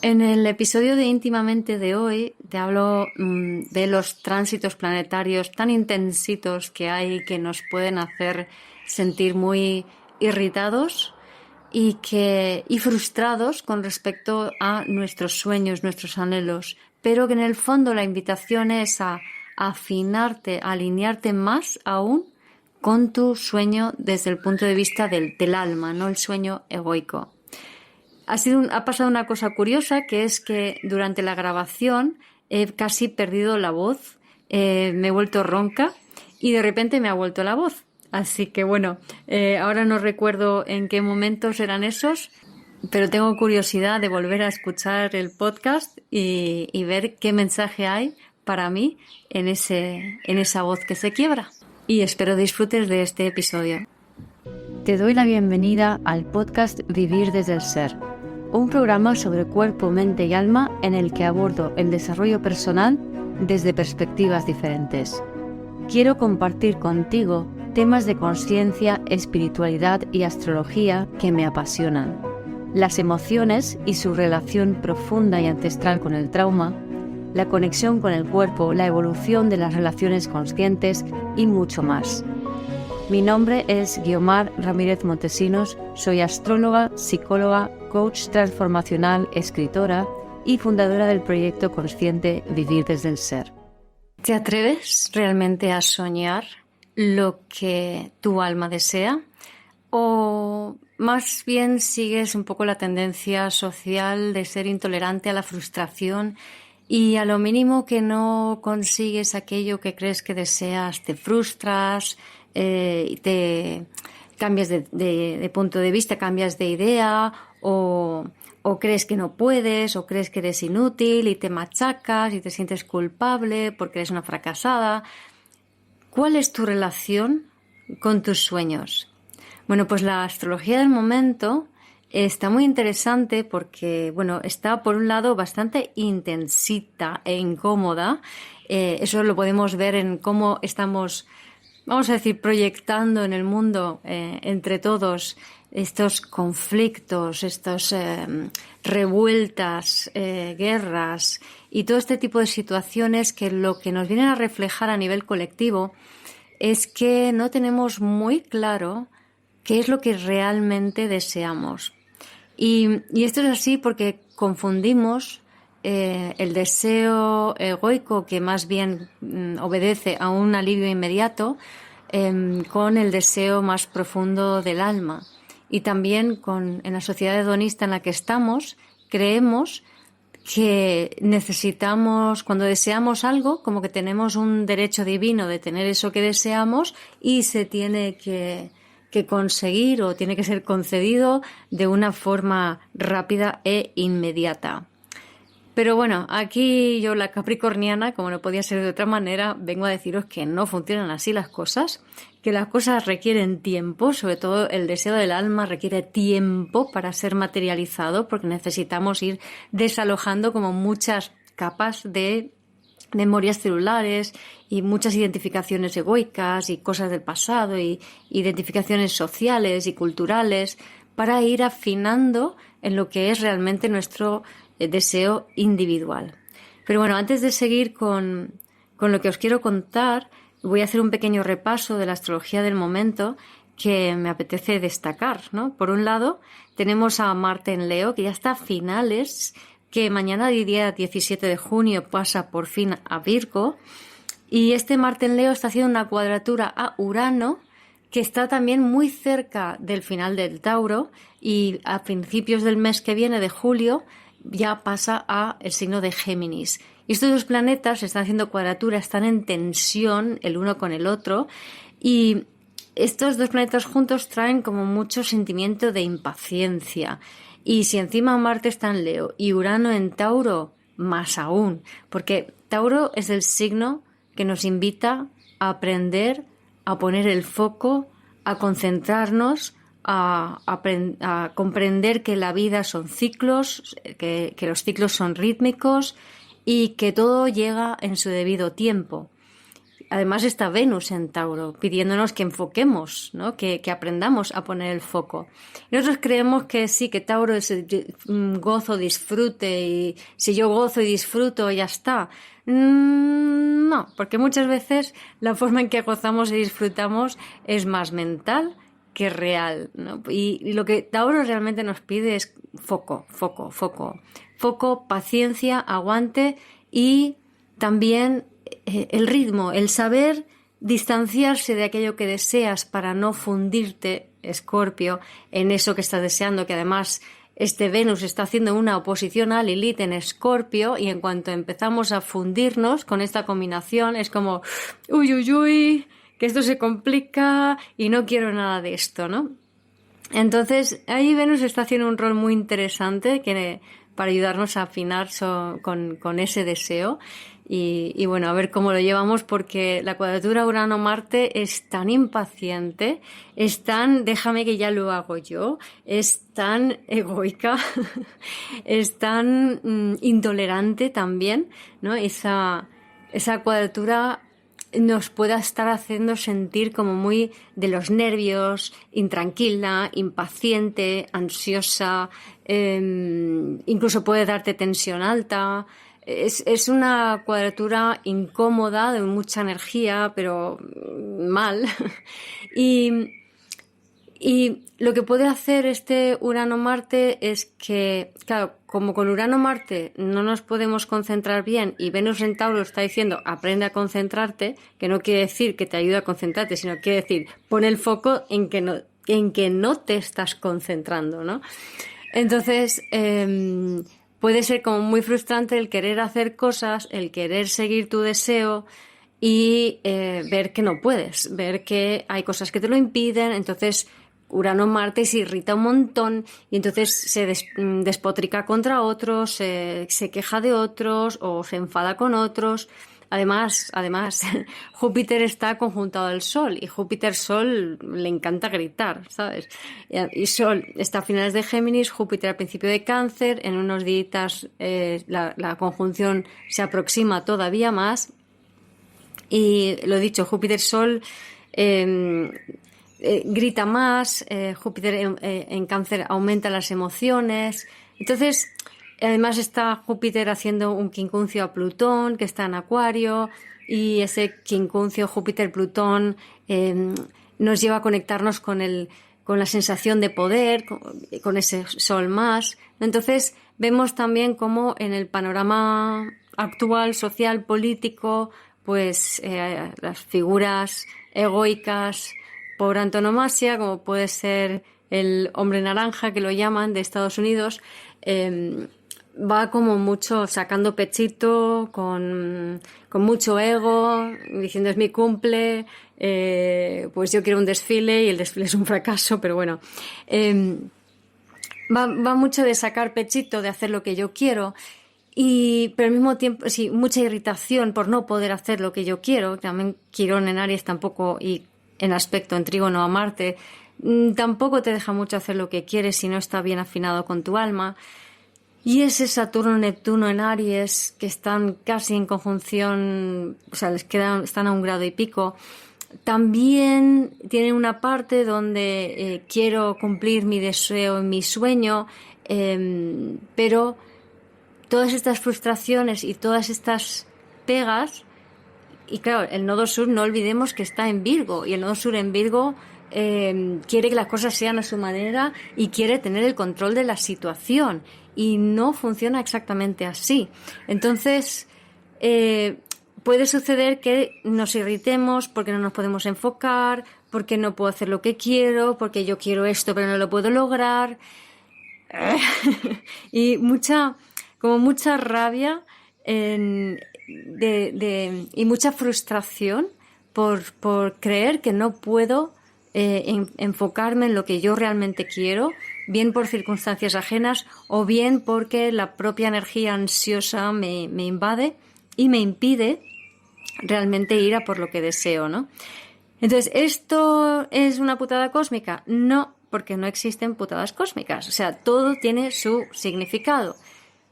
En el episodio de Íntimamente de hoy te hablo de los tránsitos planetarios tan intensitos que hay que nos pueden hacer sentir muy irritados y frustrados con respecto a nuestros sueños, nuestros anhelos, pero que en el fondo la invitación es a afinarte, a alinearte más aún con tu sueño desde el punto de vista del alma, no el sueño egoico. Ha pasado una cosa curiosa, que es que durante la grabación he casi perdido la voz, me he vuelto ronca y de repente me ha vuelto la voz. Así que bueno, ahora no recuerdo en qué momentos eran esos, pero tengo curiosidad de volver a escuchar el podcast y ver qué mensaje hay para mí en esa voz que se quiebra. Y espero disfrutes de este episodio. Te doy la bienvenida al podcast Vivir desde el Ser, un programa sobre cuerpo, mente y alma en el que abordo el desarrollo personal desde perspectivas diferentes. Quiero compartir contigo temas de conciencia, espiritualidad y astrología que me apasionan, las emociones y su relación profunda y ancestral con el trauma, la conexión con el cuerpo, la evolución de las relaciones conscientes y mucho más. Mi nombre es Guiomar Ramírez Montesinos, soy astróloga, psicóloga, coach transformacional, escritora y fundadora del proyecto consciente Vivir desde el Ser. ¿Te atreves realmente a soñar lo que tu alma desea? ¿O más bien sigues un poco la tendencia social de ser intolerante a la frustración y a lo mínimo que no consigues aquello que crees que deseas, te frustras, te cambias de punto de vista, cambias de idea o crees que no puedes o crees que eres inútil y te machacas y te sientes culpable porque eres una fracasada? ¿Cuál es tu relación con tus sueños? Bueno, pues la astrología del momento está muy interesante porque, bueno, está por un lado bastante intensita e incómoda. Eso lo podemos ver en cómo estamos, vamos a decir, proyectando en el mundo entre todos estos conflictos, estas revueltas, guerras y todo este tipo de situaciones que lo que nos vienen a reflejar a nivel colectivo es que no tenemos muy claro qué es lo que realmente deseamos. Y esto es así porque confundimos el deseo egoico, que más bien obedece a un alivio inmediato, con el deseo más profundo del alma. Y también en la sociedad hedonista en la que estamos, creemos que necesitamos, cuando deseamos algo, como que tenemos un derecho divino de tener eso que deseamos y se tiene que conseguir o tiene que ser concedido de una forma rápida e inmediata. Pero bueno, aquí yo, la capricorniana, como no podía ser de otra manera, vengo a deciros que no funcionan así las cosas, que las cosas requieren tiempo, sobre todo el deseo del alma requiere tiempo para ser materializado, porque necesitamos ir desalojando como muchas capas de memorias celulares y muchas identificaciones egoicas y cosas del pasado y identificaciones sociales y culturales para ir afinando en lo que es realmente nuestro deseo individual. Pero bueno, antes de seguir con lo que os quiero contar, voy a hacer un pequeño repaso de la astrología del momento que me apetece destacar, ¿no? Por un lado, tenemos a Marte en Leo, que ya está a finales, que mañana, día 17 de junio, pasa por fin a Virgo. Y este Marte en Leo está haciendo una cuadratura a Urano, que está también muy cerca del final del Tauro, y a principios del mes que viene, de julio, ya pasa a el signo de Géminis. Y estos dos planetas están haciendo cuadratura, están en tensión el uno con el otro, y estos dos planetas juntos traen como mucho sentimiento de impaciencia. Y si encima Marte está en Leo y Urano en Tauro, más aún, porque Tauro es el signo que nos invita a aprender, a poner el foco, a concentrarnos, a comprender que la vida son ciclos, que los ciclos son rítmicos y que todo llega en su debido tiempo. además está Venus en Tauro, pidiéndonos que enfoquemos, ¿no? Que aprendamos a poner el foco. Y nosotros creemos que sí, que Tauro es gozo, disfrute, y si yo gozo y disfruto, ya está. No, porque muchas veces la forma en que gozamos y disfrutamos es más mental que real, ¿no? Y lo que Tauro realmente nos pide es foco, paciencia, aguante y también el ritmo, el saber distanciarse de aquello que deseas para no fundirte, Escorpio, en eso que estás deseando, que además este Venus está haciendo una oposición a Lilith en Escorpio, y en cuanto empezamos a fundirnos con esta combinación es como uy, que esto se complica y no quiero nada de esto, ¿no? Entonces ahí Venus está haciendo un rol muy interesante para ayudarnos a afinar con ese deseo. Y bueno, a ver cómo lo llevamos, porque la cuadratura Urano-Marte es tan impaciente, es tan déjame que ya lo hago yo, es tan egoica, es tan intolerante también, ¿no? Esa cuadratura nos pueda estar haciendo sentir como muy de los nervios, intranquila, impaciente, ansiosa, incluso puede darte tensión alta. Es una cuadratura incómoda, de mucha energía, pero mal. Y lo que puede hacer este Urano-Marte es que, claro, como con Urano-Marte no nos podemos concentrar bien y Venus en Tauro está diciendo aprende a concentrarte, que no quiere decir que te ayude a concentrarte, sino quiere decir pon el foco en que no te estás concentrando, ¿no? Entonces, puede ser como muy frustrante el querer hacer cosas, el querer seguir tu deseo y ver que no puedes, ver que hay cosas que te lo impiden. Entonces Urano-Marte se irrita un montón y entonces se despotrica contra otros, se queja de otros o se enfada con otros. Además, Júpiter está conjuntado al Sol y Júpiter-Sol le encanta gritar, ¿sabes? Y Sol está a finales de Géminis, Júpiter al principio de Cáncer, en unos días la conjunción se aproxima todavía más. Y lo dicho, Júpiter-Sol grita más, Júpiter en Cáncer aumenta las emociones. Entonces, además está Júpiter haciendo un quincuncio a Plutón, que está en Acuario, y ese quincuncio Júpiter-Plutón nos lleva a conectarnos con la sensación de poder, con ese Sol más. Entonces, vemos también cómo en el panorama actual, social, político, pues las figuras egoicas por antonomasia, como puede ser el hombre naranja, que lo llaman, de Estados Unidos, va como mucho sacando pechito, con mucho ego, diciendo es mi cumple, pues yo quiero un desfile y el desfile es un fracaso, pero bueno. Va mucho de sacar pechito, de hacer lo que yo quiero, pero al mismo tiempo, sí, mucha irritación por no poder hacer lo que yo quiero. También Quirón en Aries tampoco, y en aspecto en trígono a Marte, tampoco te deja mucho hacer lo que quieres si no está bien afinado con tu alma. Y ese Saturno-Neptuno en Aries, que están casi en conjunción, o sea, están a 1 grado y pico, también tienen una parte donde quiero cumplir mi deseo y mi sueño, pero todas estas frustraciones y todas estas pegas, y claro, el nodo sur no olvidemos que está en Virgo, y el nodo sur en Virgo quiere que las cosas sean a su manera y quiere tener el control de la situación, y no funciona exactamente así. Entonces puede suceder que nos irritemos porque no nos podemos enfocar, porque no puedo hacer lo que quiero, porque yo quiero esto pero no lo puedo lograr, y mucha rabia y mucha frustración por creer que no puedo enfocarme en lo que yo realmente quiero, bien por circunstancias ajenas o bien porque la propia energía ansiosa me invade y me impide realmente ir a por lo que deseo, ¿no? Entonces, ¿esto es una putada cósmica? No, porque no existen putadas cósmicas. O sea, todo tiene su significado.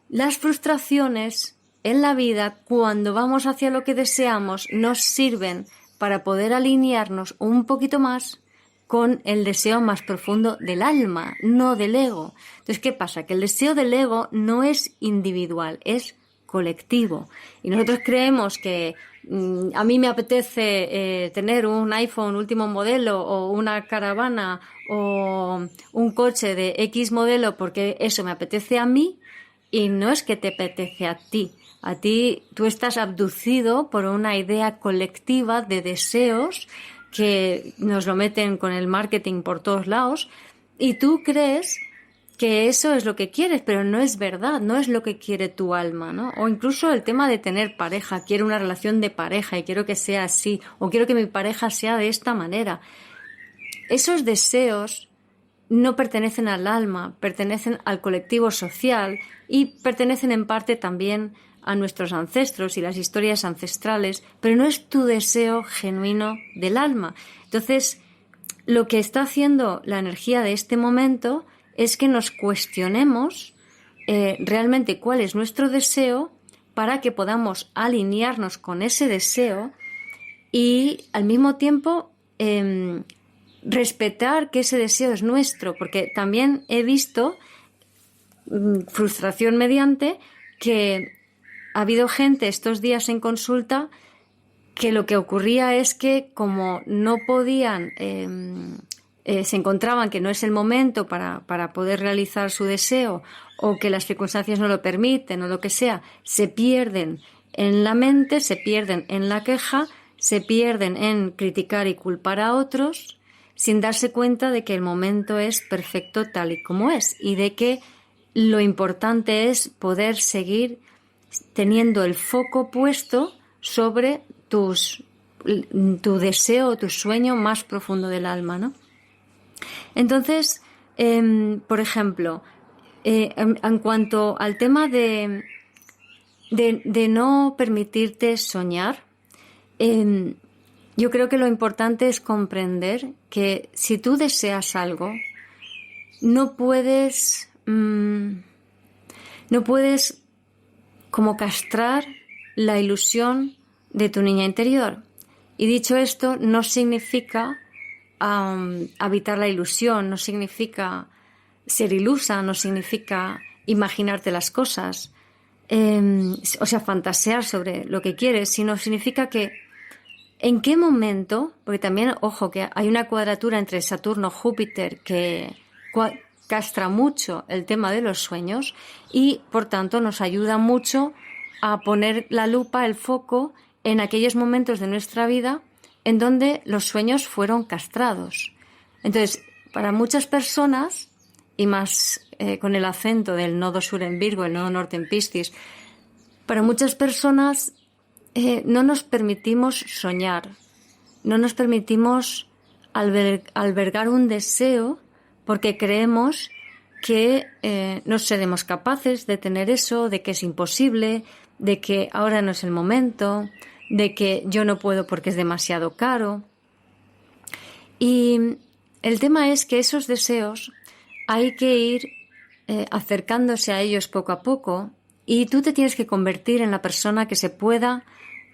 Las frustraciones en la vida, cuando vamos hacia lo que deseamos, nos sirven para poder alinearnos un poquito más con el deseo más profundo del alma, no del ego. Entonces, ¿qué pasa? Que el deseo del ego no es individual, es colectivo. Y nosotros creemos que a mí me apetece tener un iPhone último modelo o una caravana o un coche de X modelo porque eso me apetece a mí, y no es que te apetece a ti. A ti, tú estás abducido por una idea colectiva de deseos que nos lo meten con el marketing por todos lados, y tú crees que eso es lo que quieres, pero no es verdad, no es lo que quiere tu alma, ¿no? O incluso el tema de tener pareja, quiero una relación de pareja y quiero que sea así, o quiero que mi pareja sea de esta manera. Esos deseos no pertenecen al alma, pertenecen al colectivo social y pertenecen en parte también a nuestros ancestros y las historias ancestrales, pero no es tu deseo genuino del alma. Entonces, lo que está haciendo la energía de este momento es que nos cuestionemos realmente cuál es nuestro deseo para que podamos alinearnos con ese deseo y al mismo tiempo respetar que ese deseo es nuestro, porque también he visto, frustración mediante, que ha habido gente estos días en consulta que lo que ocurría es que como no podían, se encontraban que no es el momento para poder realizar su deseo, o que las circunstancias no lo permiten o lo que sea, se pierden en la mente, se pierden en la queja, se pierden en criticar y culpar a otros, sin darse cuenta de que el momento es perfecto tal y como es, y de que lo importante es poder seguir teniendo el foco puesto sobre tu deseo, tu sueño más profundo del alma, ¿no? Entonces, por ejemplo, en cuanto al tema de no permitirte soñar, yo creo que lo importante es comprender que si tú deseas algo, no puedes como castrar la ilusión de tu niña interior. Y dicho esto, no significa habitar la ilusión, no significa ser ilusa, no significa imaginarte las cosas, o sea, fantasear sobre lo que quieres, sino significa que en qué momento, porque también, ojo, que hay una cuadratura entre Saturno-Júpiter que castra mucho el tema de los sueños y, por tanto, nos ayuda mucho a poner la lupa, el foco, en aquellos momentos de nuestra vida en donde los sueños fueron castrados. Entonces, para muchas personas, y más con el acento del nodo sur en Virgo, el nodo norte en Piscis, para muchas personas no nos permitimos soñar, no nos permitimos albergar un deseo porque creemos que no seremos capaces de tener eso, de que es imposible, de que ahora no es el momento, de que yo no puedo porque es demasiado caro. Y el tema es que esos deseos hay que ir acercándose a ellos poco a poco, y tú te tienes que convertir en la persona que se pueda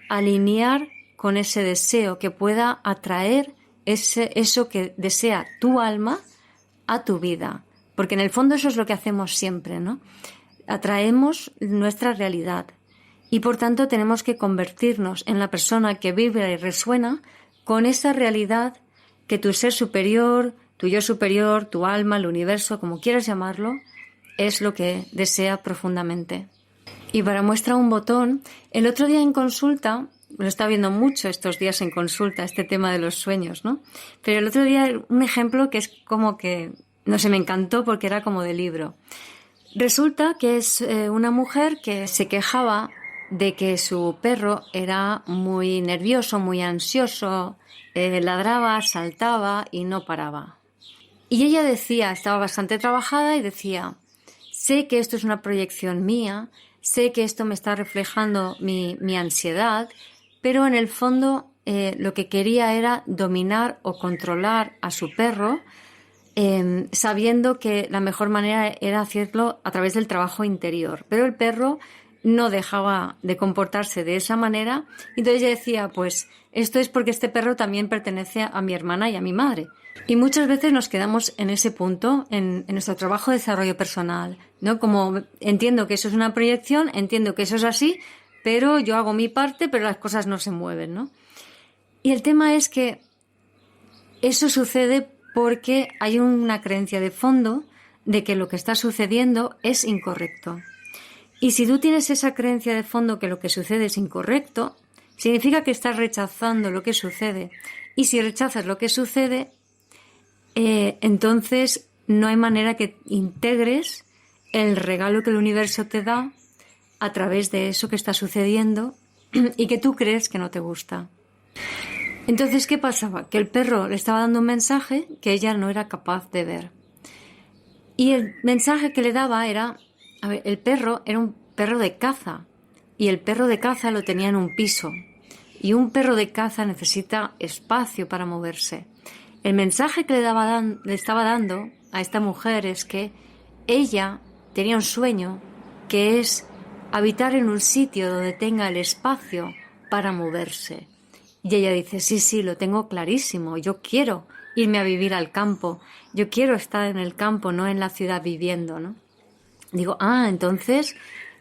alinear con ese deseo, que pueda atraer eso que desea tu alma a tu vida. Porque en el fondo eso es lo que hacemos siempre, ¿no? Atraemos nuestra realidad. Y por tanto tenemos que convertirnos en la persona que vibra y resuena con esa realidad que tu ser superior, tu yo superior, tu alma, el universo, como quieras llamarlo, es lo que desea profundamente. Y para muestra un botón, el otro día en consulta, lo estaba viendo mucho estos días en consulta, este tema de los sueños, ¿no? Pero el otro día un ejemplo que es como que, no sé, me encantó porque era como de libro. Resulta que es una mujer que se quejaba de que su perro era muy nervioso, muy ansioso, ladraba, saltaba y no paraba. Y ella decía, estaba bastante trabajada y decía, sé que esto es una proyección mía, sé que esto me está reflejando mi ansiedad, pero en el fondo lo que quería era dominar o controlar a su perro, sabiendo que la mejor manera era hacerlo a través del trabajo interior. Pero el perro no dejaba de comportarse de esa manera. Entonces ella decía, pues esto es porque este perro también pertenece a mi hermana y a mi madre. Y muchas veces nos quedamos en ese punto, en nuestro trabajo de desarrollo personal, ¿no? Como entiendo que eso es una proyección, entiendo que eso es así, pero yo hago mi parte, pero las cosas no se mueven, ¿no? Y el tema es que eso sucede porque hay una creencia de fondo de que lo que está sucediendo es incorrecto. Y si tú tienes esa creencia de fondo que lo que sucede es incorrecto, significa que estás rechazando lo que sucede. Y si rechazas lo que sucede, entonces no hay manera que integres el regalo que el universo te da a través de eso que está sucediendo y que tú crees que no te gusta. Entonces, ¿qué pasaba? Que el perro le estaba dando un mensaje que ella no era capaz de ver. Y el mensaje que le daba era, a ver, el perro era un perro de caza y el perro de caza lo tenía en un piso. Y un perro de caza necesita espacio para moverse. El mensaje que le estaba dando a esta mujer es que ella tenía un sueño que es habitar en un sitio donde tenga el espacio para moverse. Y ella dice, sí, lo tengo clarísimo, yo quiero irme a vivir al campo, yo quiero estar en el campo, no en la ciudad viviendo, ¿no? Digo, entonces,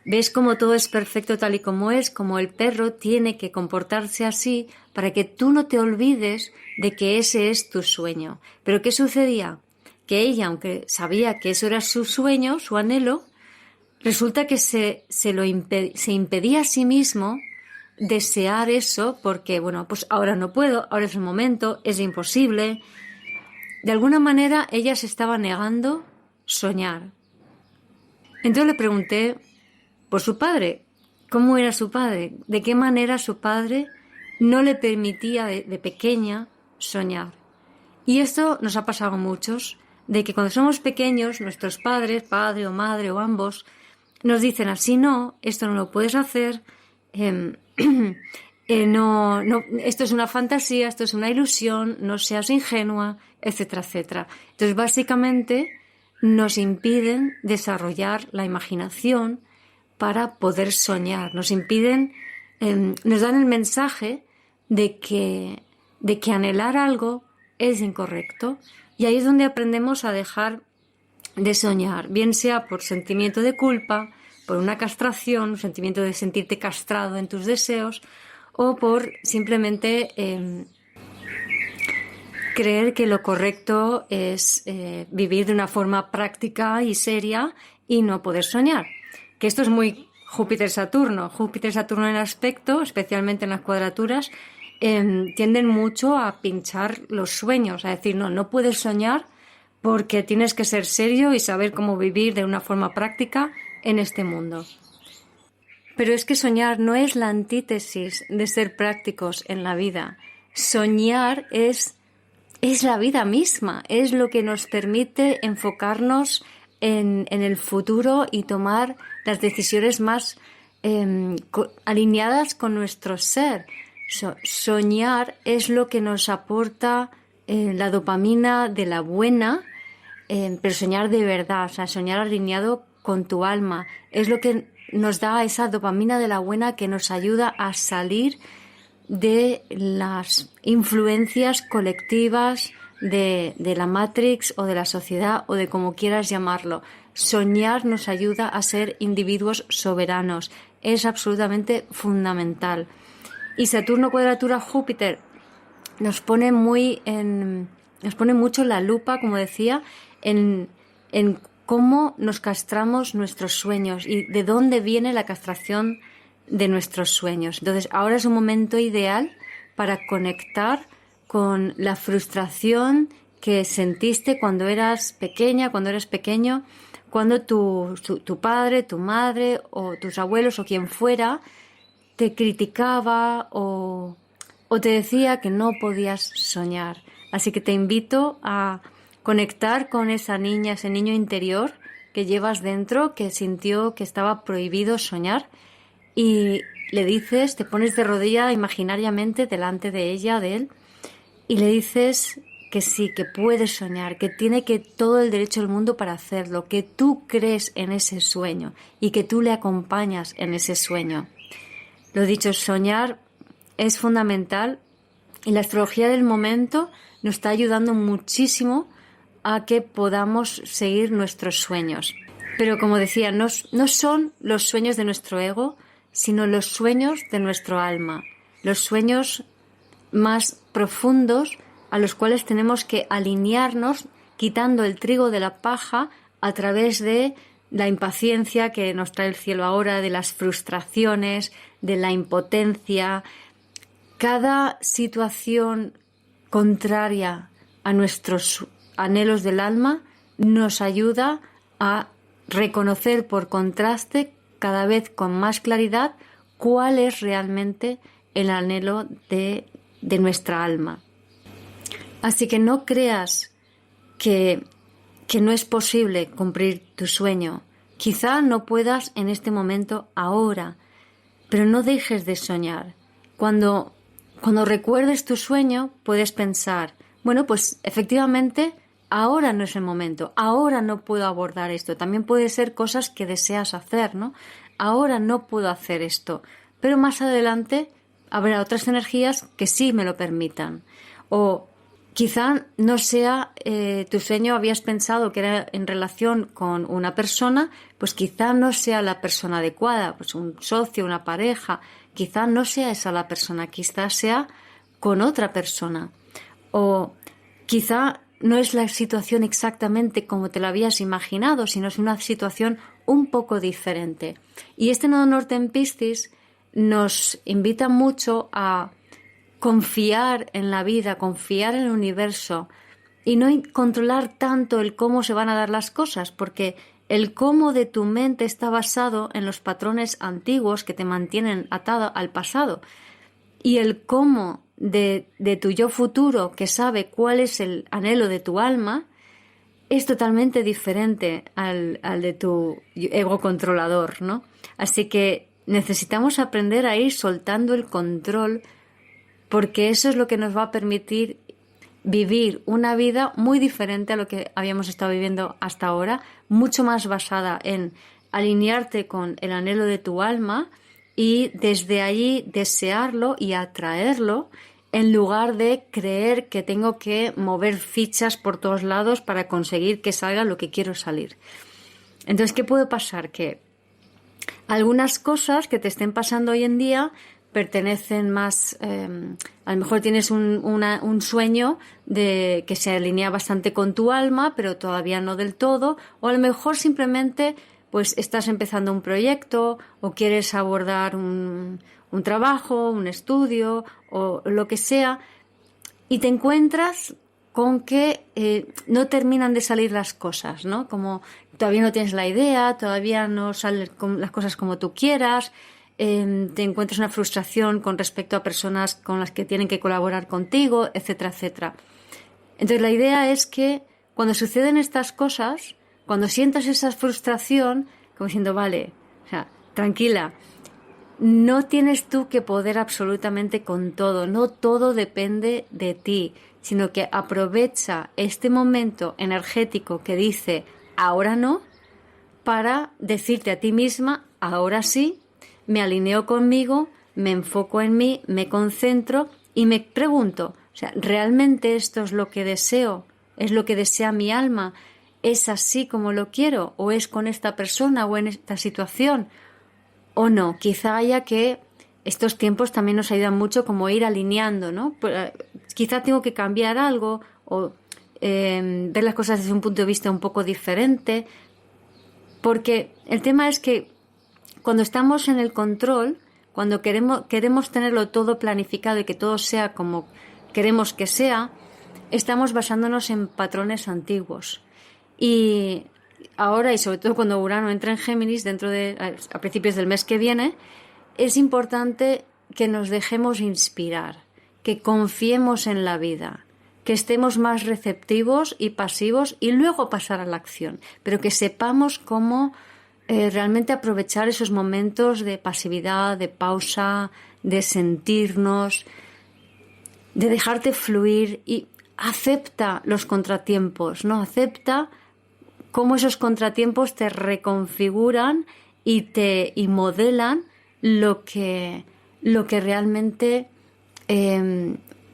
¿ves cómo todo es perfecto tal y como es? Como el perro tiene que comportarse así para que tú no te olvides de que ese es tu sueño. ¿Pero qué sucedía? Que ella, aunque sabía que eso era su sueño, su anhelo, resulta que se impedía a sí mismo desear eso porque, bueno, pues ahora no puedo, ahora es el momento, es imposible. De alguna manera ella se estaba negando soñar. Entonces le pregunté por su padre, ¿cómo era su padre? ¿De qué manera su padre no le permitía de pequeña soñar? Y esto nos ha pasado a muchos, de que cuando somos pequeños, nuestros padres, padre o madre o ambos, nos dicen así no, esto no lo puedes hacer, no, esto es una fantasía, esto es una ilusión, no seas ingenua, etcétera, etcétera. Entonces, básicamente, nos impiden desarrollar la imaginación para poder soñar. Nos impiden, nos dan el mensaje de que anhelar algo es incorrecto. Y ahí es donde aprendemos a dejar de soñar, bien sea por sentimiento de culpa, por una castración, un sentimiento de sentirte castrado en tus deseos, o por simplemente creer que lo correcto es vivir de una forma práctica y seria y no poder soñar. Que esto es muy Júpiter-Saturno. Júpiter-Saturno en aspecto, especialmente en las cuadraturas, tienden mucho a pinchar los sueños, a decir, no puedes soñar porque tienes que ser serio y saber cómo vivir de una forma práctica en este mundo. Pero es que soñar no es la antítesis de ser prácticos en la vida. Soñar es la vida misma, es lo que nos permite enfocarnos en el futuro y tomar las decisiones más alineadas con nuestro ser. Soñar es lo que nos aporta la dopamina de la buena, pero soñar de verdad, o sea, soñar alineado con tu alma, es lo que nos da esa dopamina de la buena que nos ayuda a salir de las influencias colectivas de la Matrix o de la sociedad o de como quieras llamarlo. Soñar nos ayuda a ser individuos soberanos, es absolutamente fundamental. Y Saturno cuadratura Júpiter nos pone mucho en la lupa, como decía, en cómo nos castramos nuestros sueños y de dónde viene la castración de nuestros sueños. Entonces, ahora es un momento ideal para conectar con la frustración que sentiste cuando eras pequeña, cuando eras pequeño, cuando tu padre, tu madre o tus abuelos o quien fuera te criticaba o te decía que no podías soñar. Así que te invito a conectar con esa niña, ese niño interior que llevas dentro, que sintió que estaba prohibido soñar, y le dices, te pones de rodilla imaginariamente delante de ella, de él, y le dices que sí, que puedes soñar, que tiene que todo el derecho del mundo para hacerlo, que tú crees en ese sueño y que tú le acompañas en ese sueño. Lo dicho, soñar es fundamental y la astrología del momento nos está ayudando muchísimo a que podamos seguir nuestros sueños. Pero como decía, no son los sueños de nuestro ego, sino los sueños de nuestro alma, los sueños más profundos a los cuales tenemos que alinearnos quitando el trigo de la paja a través de la impaciencia que nos trae el cielo ahora, de las frustraciones, de la impotencia. Cada situación contraria a nuestros anhelos del alma nos ayuda a reconocer por contraste cada vez con más claridad cuál es realmente el anhelo de nuestra alma. Así que no creas que no es posible cumplir tu sueño. Quizá no puedas en este momento ahora, pero no dejes de soñar. Cuando recuerdes tu sueño, puedes pensar, bueno, pues efectivamente ahora no es el momento, ahora no puedo abordar esto. También puede ser cosas que deseas hacer, ¿no? Ahora no puedo hacer esto, pero más adelante habrá otras energías que sí me lo permitan. O quizá no sea tu sueño, habías pensado que era en relación con una persona, pues quizá no sea la persona adecuada, pues un socio, una pareja, quizá no sea esa la persona, quizá sea con otra persona. O quizá no es la situación exactamente como te la habías imaginado, sino es una situación un poco diferente. Y este nodo norte en Piscis nos invita mucho a confiar en la vida, confiar en el universo y no controlar tanto el cómo se van a dar las cosas, porque el cómo de tu mente está basado en los patrones antiguos que te mantienen atado al pasado, y el cómo de tu yo futuro, que sabe cuál es el anhelo de tu alma, es totalmente diferente al de tu ego controlador, ¿no? Así que necesitamos aprender a ir soltando el control, porque eso es lo que nos va a permitir vivir una vida muy diferente a lo que habíamos estado viviendo hasta ahora, mucho más basada en alinearte con el anhelo de tu alma y desde allí desearlo y atraerlo, en lugar de creer que tengo que mover fichas por todos lados para conseguir que salga lo que quiero salir. Entonces, ¿qué puede pasar? Que algunas cosas que te estén pasando hoy en día pertenecen más, a lo mejor tienes un sueño de que se alinea bastante con tu alma, pero todavía no del todo, o a lo mejor simplemente pues estás empezando un proyecto o quieres abordar un trabajo, un estudio o lo que sea, y te encuentras con que no terminan de salir las cosas, ¿no? Como todavía no tienes la idea, todavía no salen las cosas como tú quieras, te encuentras una frustración con respecto a personas con las que tienen que colaborar contigo, etcétera, etcétera. Entonces la idea es que cuando suceden estas cosas, cuando sientas esa frustración, como diciendo, vale, o sea, tranquila, no tienes tú que poder absolutamente con todo, no todo depende de ti, sino que aprovecha este momento energético que dice ahora no, para decirte a ti misma, ahora sí, me alineo conmigo, me enfoco en mí, me concentro y me pregunto, o sea, ¿realmente esto es lo que deseo? ¿Es lo que desea mi alma? ¿Es así como lo quiero? ¿O es con esta persona o en esta situación? ¿O no? Quizá haya que estos tiempos también nos ayudan mucho como ir alineando, ¿no? Quizá tengo que cambiar algo o ver las cosas desde un punto de vista un poco diferente, porque el tema es que cuando estamos en el control, cuando queremos tenerlo todo planificado y que todo sea como queremos que sea, estamos basándonos en patrones antiguos. Y ahora, y sobre todo cuando Urano entra en Géminis, a principios del mes que viene, es importante que nos dejemos inspirar, que confiemos en la vida, que estemos más receptivos y pasivos y luego pasar a la acción, pero que sepamos cómo realmente aprovechar esos momentos de pasividad, de pausa, de sentirnos, de dejarte fluir y acepta los contratiempos, ¿no? Acepta cómo esos contratiempos te reconfiguran y modelan lo que realmente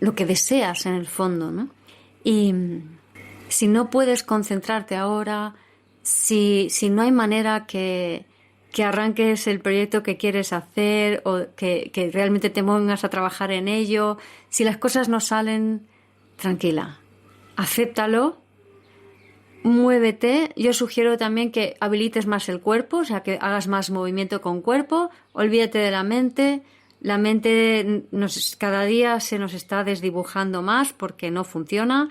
lo que deseas en el fondo, ¿no? Y si no puedes concentrarte ahora, si no hay manera que arranques el proyecto que quieres hacer o que realmente te pongas a trabajar en ello, si las cosas no salen, tranquila, acéptalo, muévete. Yo sugiero también que habilites más el cuerpo, o sea, que hagas más movimiento con cuerpo, olvídate de la mente. La mente cada día se nos está desdibujando más porque no funciona.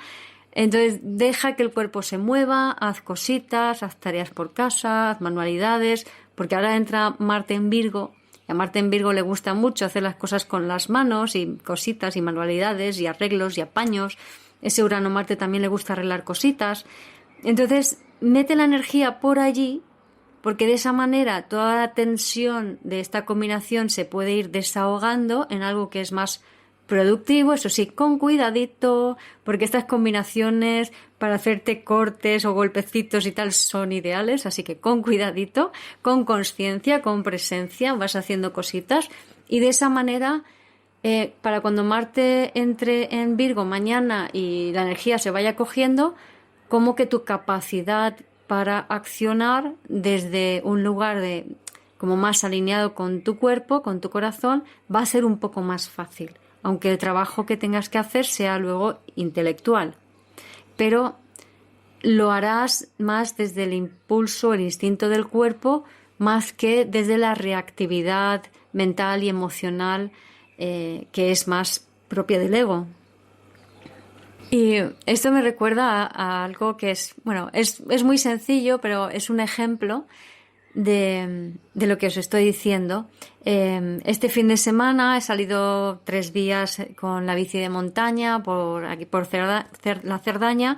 Entonces deja que el cuerpo se mueva, haz cositas, haz tareas por casa, haz manualidades, porque ahora entra Marte en Virgo, y a Marte en Virgo le gusta mucho hacer las cosas con las manos y cositas y manualidades y arreglos y apaños. Ese Urano-Marte también le gusta arreglar cositas. Entonces mete la energía por allí, porque de esa manera toda la tensión de esta combinación se puede ir desahogando en algo que es más productivo, eso sí, con cuidadito, porque estas combinaciones para hacerte cortes o golpecitos y tal son ideales, así que con cuidadito, con consciencia, con presencia, vas haciendo cositas y de esa manera, para cuando Marte entre en Virgo mañana y la energía se vaya cogiendo, como que tu capacidad para accionar desde un lugar como más alineado con tu cuerpo, con tu corazón, va a ser un poco más fácil, aunque el trabajo que tengas que hacer sea luego intelectual. Pero lo harás más desde el impulso, el instinto del cuerpo, más que desde la reactividad mental y emocional que es más propia del ego. Y esto me recuerda a algo que es muy sencillo, pero es un ejemplo de lo que os estoy diciendo. Este fin de semana he salido 3 días con la bici de montaña por la Cerdaña,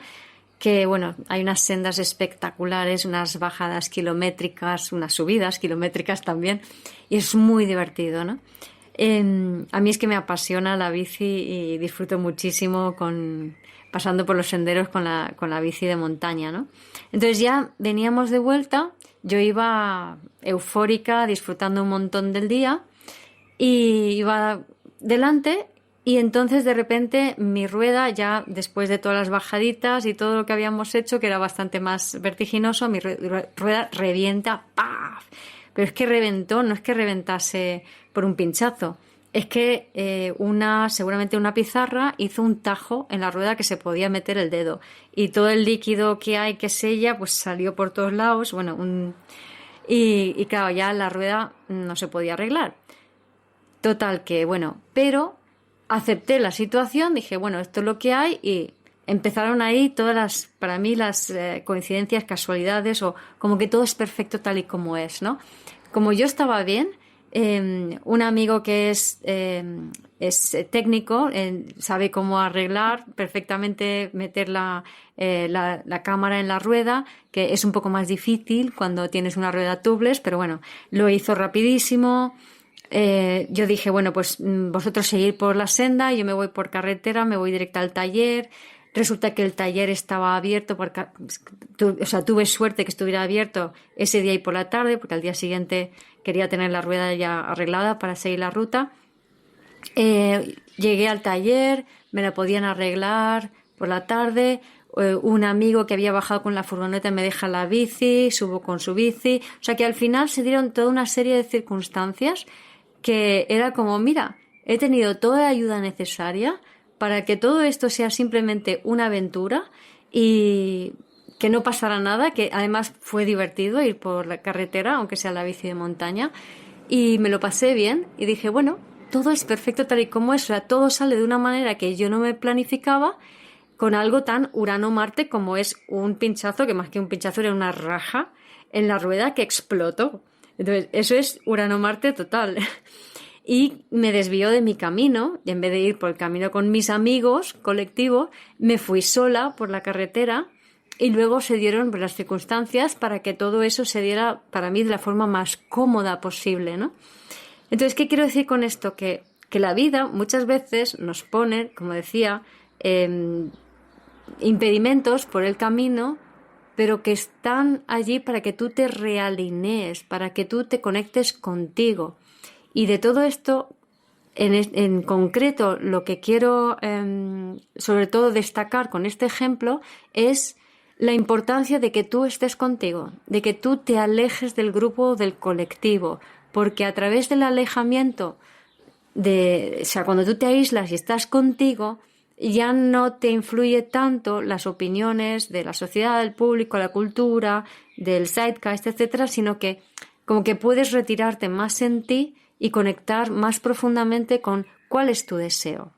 que hay unas sendas espectaculares, unas bajadas kilométricas, unas subidas kilométricas también, y es muy divertido, ¿no? A mí es que me apasiona la bici y disfruto muchísimo pasando por los senderos con la bici de montaña, ¿no? Entonces ya veníamos de vuelta, yo iba eufórica, disfrutando un montón del día y iba delante y entonces de repente mi rueda, ya después de todas las bajaditas y todo lo que habíamos hecho, que era bastante más vertiginoso, mi rueda revienta, ¡paf! Pero es que reventó, no es que reventase por un pinchazo, es que seguramente una pizarra hizo un tajo en la rueda que se podía meter el dedo y todo el líquido que hay que sella pues salió por todos lados, y claro, ya la rueda no se podía arreglar. Total que pero acepté la situación, dije esto es lo que hay y empezaron ahí todas para mí las coincidencias, casualidades o como que todo es perfecto tal y como es, ¿no? Como yo estaba bien, un amigo que es técnico, sabe cómo arreglar perfectamente, meter la cámara en la rueda, que es un poco más difícil cuando tienes una rueda tubeless, pero lo hizo rapidísimo. Yo dije, pues vosotros seguid por la senda, yo me voy por carretera, me voy directa al taller. Resulta que el taller estaba abierto, tuve suerte que estuviera abierto ese día y por la tarde, porque al día siguiente quería tener la rueda ya arreglada para seguir la ruta. Llegué al taller, me la podían arreglar por la tarde. Un amigo que había bajado con la furgoneta me deja la bici, subo con su bici. O sea que al final se dieron toda una serie de circunstancias que era como, mira, he tenido toda la ayuda necesaria para que todo esto sea simplemente una aventura y que no pasara nada, que además fue divertido ir por la carretera, aunque sea la bici de montaña, y me lo pasé bien y dije, todo es perfecto tal y como es, o sea, todo sale de una manera que yo no me planificaba con algo tan Urano-Marte como es un pinchazo, que más que un pinchazo era una raja en la rueda que explotó. Entonces, eso es Urano-Marte total. Y me desvió de mi camino, y en vez de ir por el camino con mis amigos colectivos, me fui sola por la carretera y luego se dieron las circunstancias para que todo eso se diera para mí de la forma más cómoda posible, ¿no? Entonces, ¿qué quiero decir con esto? Que la vida muchas veces nos pone, como decía, impedimentos por el camino, pero que están allí para que tú te realinees, para que tú te conectes contigo. Y de todo esto, en concreto, lo que quiero sobre todo destacar con este ejemplo es la importancia de que tú estés contigo, de que tú te alejes del grupo o del colectivo, porque a través del alejamiento, cuando tú te aíslas y estás contigo, ya no te influye tanto las opiniones de la sociedad, del público, la cultura, del zeitgeist, etcétera, sino que como que puedes retirarte más en ti y conectar más profundamente con cuál es tu deseo.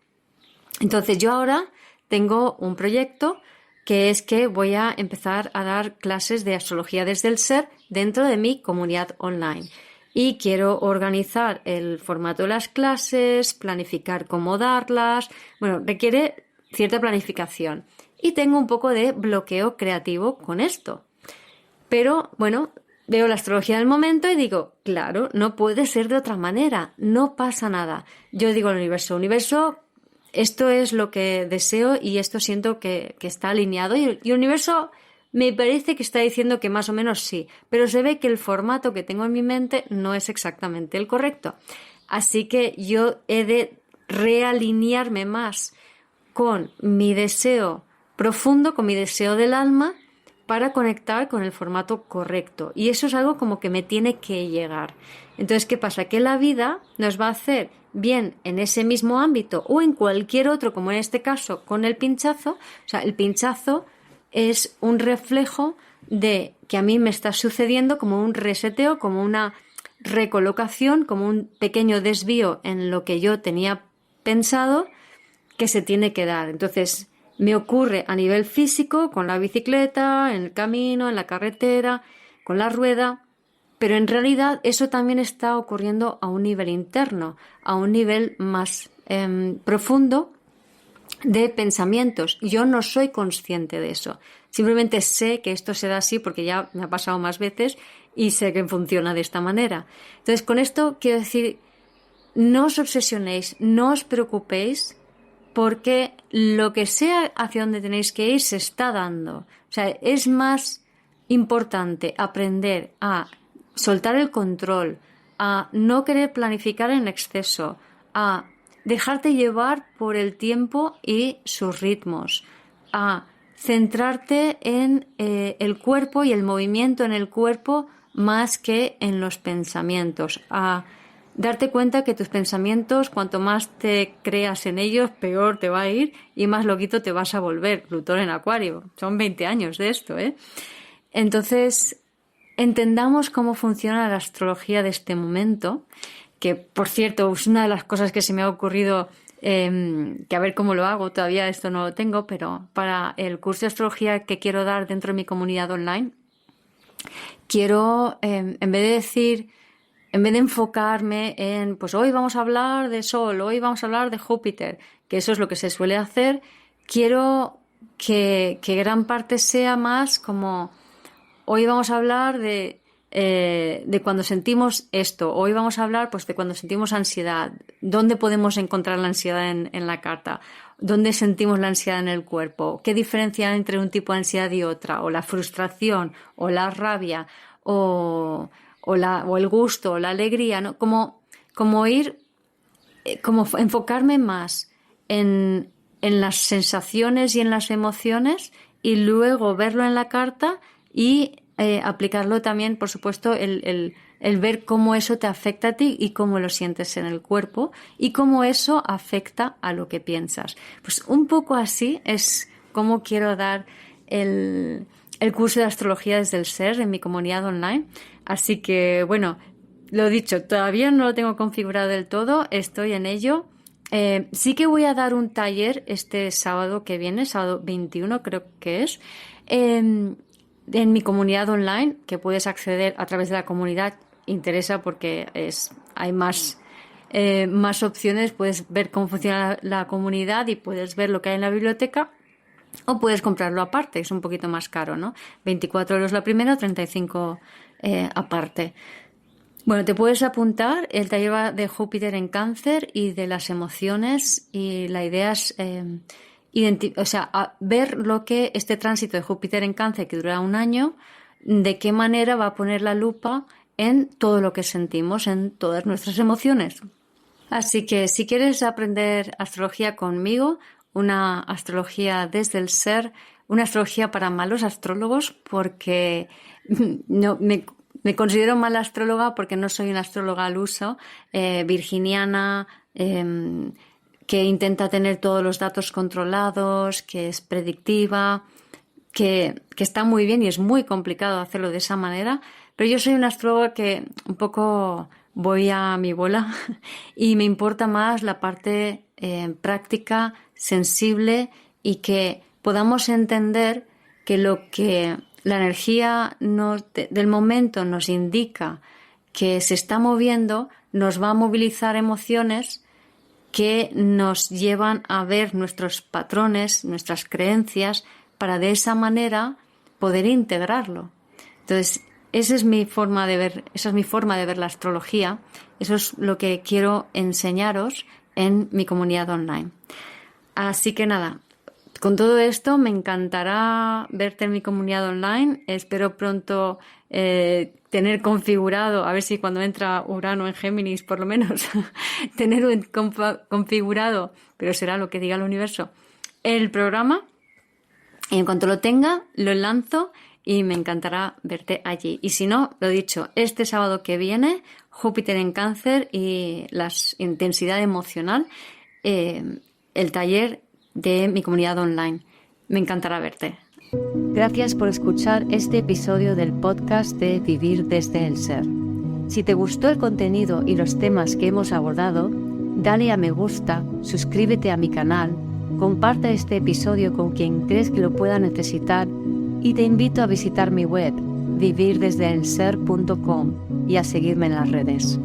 Entonces yo ahora tengo un proyecto que es que voy a empezar a dar clases de astrología desde el ser dentro de mi comunidad online. Y quiero organizar el formato de las clases, planificar cómo darlas. Bueno, requiere cierta planificación. Y tengo un poco de bloqueo creativo con esto. Pero, bueno, veo la astrología del momento y digo, claro, no puede ser de otra manera. No pasa nada. Yo digo al universo, esto es lo que deseo y esto siento que está alineado. Y el universo me parece que está diciendo que más o menos sí, pero se ve que el formato que tengo en mi mente no es exactamente el correcto. Así que yo he de realinearme más con mi deseo profundo, con mi deseo del alma, para conectar con el formato correcto. Y eso es algo como que me tiene que llegar. Entonces, ¿qué pasa? Que la vida nos va a hacer bien en ese mismo ámbito o en cualquier otro, como en este caso con el pinchazo. O sea, el pinchazo es un reflejo de que a mí me está sucediendo como un reseteo, como una recolocación, como un pequeño desvío en lo que yo tenía pensado que se tiene que dar. Entonces, me ocurre a nivel físico, con la bicicleta, en el camino, en la carretera, con la rueda, pero en realidad eso también está ocurriendo a un nivel interno, a un nivel más profundo de pensamientos. Yo no soy consciente de eso. Simplemente sé que esto se da así porque ya me ha pasado más veces y sé que funciona de esta manera. Entonces, con esto quiero decir, no os obsesionéis, no os preocupéis, porque lo que sea hacia donde tenéis que ir se está dando. O sea, es más importante aprender a soltar el control, a no querer planificar en exceso, a dejarte llevar por el tiempo y sus ritmos, a centrarte en el cuerpo y el movimiento en el cuerpo más que en los pensamientos, a darte cuenta que tus pensamientos, cuanto más te creas en ellos, peor te va a ir y más loquito te vas a volver. Plutón en Acuario. Son 20 años de esto, ¿eh? Entonces, entendamos cómo funciona la astrología de este momento, que, por cierto, es una de las cosas que se me ha ocurrido, que a ver cómo lo hago, todavía esto no lo tengo, pero para el curso de astrología que quiero dar dentro de mi comunidad online, quiero, en vez de enfocarme en, pues hoy vamos a hablar de Sol, hoy vamos a hablar de Júpiter, que eso es lo que se suele hacer, quiero que gran parte sea más como, hoy vamos a hablar de cuando sentimos esto, hoy vamos a hablar pues de cuando sentimos ansiedad, dónde podemos encontrar la ansiedad en la carta, dónde sentimos la ansiedad en el cuerpo, qué diferencia hay entre un tipo de ansiedad y otra, o la frustración, o la rabia, o el gusto, o la alegría, ¿no? Como enfocarme más en las sensaciones y en las emociones y luego verlo en la carta y aplicarlo también, por supuesto, el ver cómo eso te afecta a ti y cómo lo sientes en el cuerpo y cómo eso afecta a lo que piensas. Pues un poco así es como quiero dar el curso de astrología desde el ser en mi comunidad online. Así que, bueno, lo dicho, todavía no lo tengo configurado del todo, estoy en ello. Sí que voy a dar un taller este sábado que viene, sábado 21 creo que es, en mi comunidad online, que puedes acceder a través de la comunidad. Interesa porque hay más opciones, puedes ver cómo funciona la comunidad y puedes ver lo que hay en la biblioteca. O puedes comprarlo aparte, es un poquito más caro, ¿no? 24 euros la primera, 35 aparte. Bueno, te puedes apuntar, el taller va de Júpiter en Cáncer y de las emociones, y la idea es a ver lo que este tránsito de Júpiter en Cáncer, que dura un año, de qué manera va a poner la lupa en todo lo que sentimos, en todas nuestras emociones. Así que si quieres aprender astrología conmigo, una astrología desde el ser, una astrología para malos astrólogos, porque no me considero mala astróloga porque no soy una astróloga al uso, virginiana, que intenta tener todos los datos controlados, que es predictiva, que está muy bien y es muy complicado hacerlo de esa manera, pero yo soy una astróloga que un poco voy a mi bola y me importa más la parte práctica, sensible, y que podamos entender que lo que la energía del momento nos indica que se está moviendo, nos va a movilizar emociones que nos llevan a ver nuestros patrones, nuestras creencias, para de esa manera poder integrarlo. Entonces, esa es mi forma de ver la astrología. Eso es lo que quiero enseñaros en mi comunidad online. Así que nada, con todo esto me encantará verte en mi comunidad online. Espero pronto tener configurado, a ver si cuando entra Urano en Géminis, por lo menos, tener configurado, pero será lo que diga el universo, el programa. Y en cuanto lo tenga, lo lanzo y me encantará verte allí. Y si no, lo dicho, este sábado que viene, Júpiter en Cáncer y la intensidad emocional, el taller de mi comunidad online. Me encantará verte. Gracias por escuchar este episodio del podcast de Vivir desde el Ser. Si te gustó el contenido y los temas que hemos abordado, dale a me gusta, suscríbete a mi canal, comparte este episodio con quien crees que lo pueda necesitar y te invito a visitar mi web vivirdesdeelser.com y a seguirme en las redes.